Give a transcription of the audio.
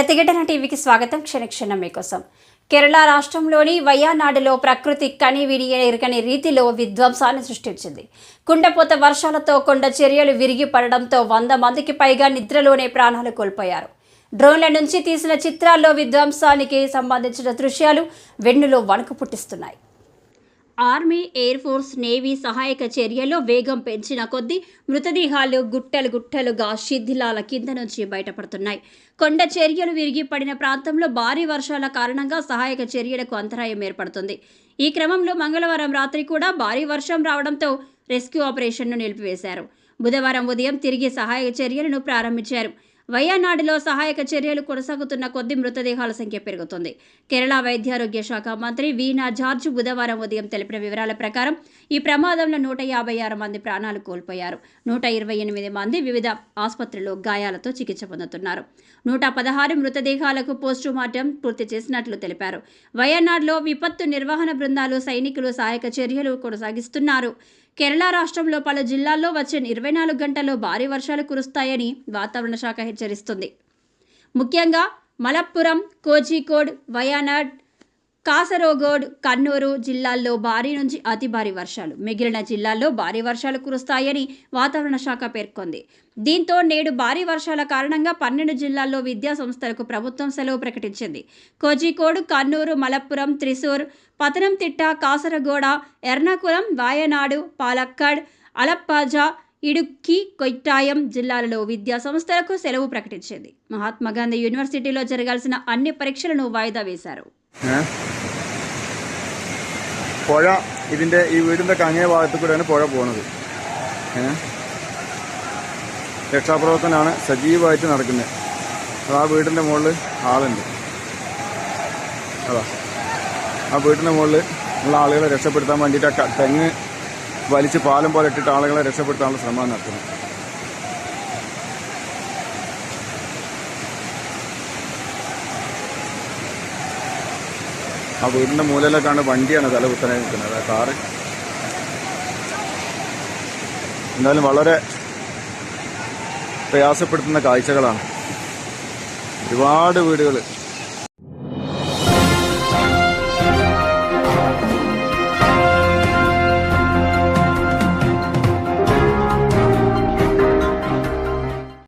ప్రతిఘటన టీవీకి స్వాగతం. క్షణక్షణం మీకోసం. కేరళ రాష్ట్రంలోని వయనాడులో ప్రకృతి కనివిని ఎరగని రీతిలో విధ్వంసాన్ని సృష్టించింది. కుండపోత వర్షాలతో కొండ చర్యలు విరిగి పడడంతో 100 మందికి పైగా నిద్రలోనే ప్రాణాలు కోల్పోయారు. డ్రోన్ల నుంచి తీసిన చిత్రాల్లో విధ్వంసానికి సంబంధించిన దృశ్యాలు వెన్నులో వణుకు పుట్టిస్తున్నాయి. ఆర్మీ, ఎయిర్ ఫోర్స్, నేవీ సహాయక చర్యల్లో వేగం పెంచిన కొద్దీ మృతదేహాలు గుట్టలుగా శిథిలాల కింద నుంచి బయటపడుతున్నాయి. కొండ చర్యలు విరిగి పడిన ప్రాంతంలో భారీ వర్షాల కారణంగా సహాయక చర్యలకు అంతరాయం ఏర్పడుతుంది. ఈ క్రమంలో మంగళవారం రాత్రి కూడా భారీ వర్షం రావడంతో రెస్క్యూ ఆపరేషన్ను నిలిపివేశారు. బుధవారం ఉదయం తిరిగి సహాయక చర్యలను ప్రారంభించారు. వయనాడులో సహాయక చర్యలు కొనసాగుతున్న కొద్దీ మృతదేహాల సంఖ్య పెరుగుతుంది. కేరళ వైద్యారోగ్య శాఖ మంత్రి వీణా జార్జ్ బుధవారం ఉదయం తెలిపిన వివరాల ప్రకారం ఈ ప్రమాదంలో 156 మంది ప్రాణాలు కోల్పోయారు. 128 మంది వివిధ ఆసుపత్రుల్లో గాయాలతో చికిత్స పొందుతున్నారు. 116 మృతదేహాలకు పోస్టుమార్టం పూర్తి చేసినట్లు తెలిపారు. వయనాడులో విపత్తు నిర్వహణ బృందాలు, సైనికులు సహాయక చర్యలు కొనసాగిస్తున్నారు. కేరళ రాష్ట్రంలో పలు జిల్లాల్లో వచ్చే 24 గంటల్లో భారీ వర్షాలు కురుస్తాయని వాతావరణ శాఖ హెచ్చరిస్తుంది. ముఖ్యంగా మలప్పురం, కోజికోడ్, వయనాడ్, కాసరగోడ్, కన్నూరు జిల్లాల్లో భారీ నుంచి అతి భారీ వర్షాలు, మిగిలిన జిల్లాల్లో భారీ వర్షాలు కురుస్తాయని వాతావరణ శాఖ పేర్కొంది. దీంతో నేడు భారీ వర్షాల కారణంగా 12 జిల్లాల్లో విద్యా సంస్థలకు ప్రభుత్వం సెలవు ప్రకటించింది. కోజికోడ్, కన్నూరు, మలప్పురం, త్రిశూర్, పతనంతిట్ట, కాసరగోడ, ఎర్నాకుళం, వాయనాడు, పాలక్కడ్, అలప్పాజ, ఇడుక్కి, కొట్టాయం జిల్లాలలో విద్యా సంస్థలకు సెలవు ప్రకటించింది. మహాత్మాగాంధీ యూనివర్సిటీలో జరగాల్సిన అన్ని పరీక్షలను వాయిదా వేశారు. പുഴ ഈ വീടിൻ്റെ അങ്ങേ ഭാഗത്തു കൂടെയാണ് പുഴ പോകുന്നത്. രക്ഷാപ്രവർത്തനമാണ് സജീവമായിട്ട് നടക്കുന്നത്. ആ വീടിൻ്റെ മുകളിൽ ആളുണ്ട്. അതാ ആ വീടിൻ്റെ മുകളിൽ ഉള്ള ആളുകളെ രക്ഷപ്പെടുത്താൻ വേണ്ടിയിട്ട് തെങ്ങ് വലിച്ച് പാലം പോലെ ഇട്ടിട്ട് ആളുകളെ രക്ഷപ്പെടുത്താനുള്ള ശ്രമം നടത്തുന്നു. ആ വീടിൻ്റെ മൂലയിലേക്കാണ് വണ്ടിയാണ് തല കുത്തനെ നിൽക്കുന്നത്. ആ കാറ് എന്തായാലും വളരെ പ്രയാസപ്പെടുത്തുന്ന കാഴ്ചകളാണ്. ഒരുപാട് വീടുകൾ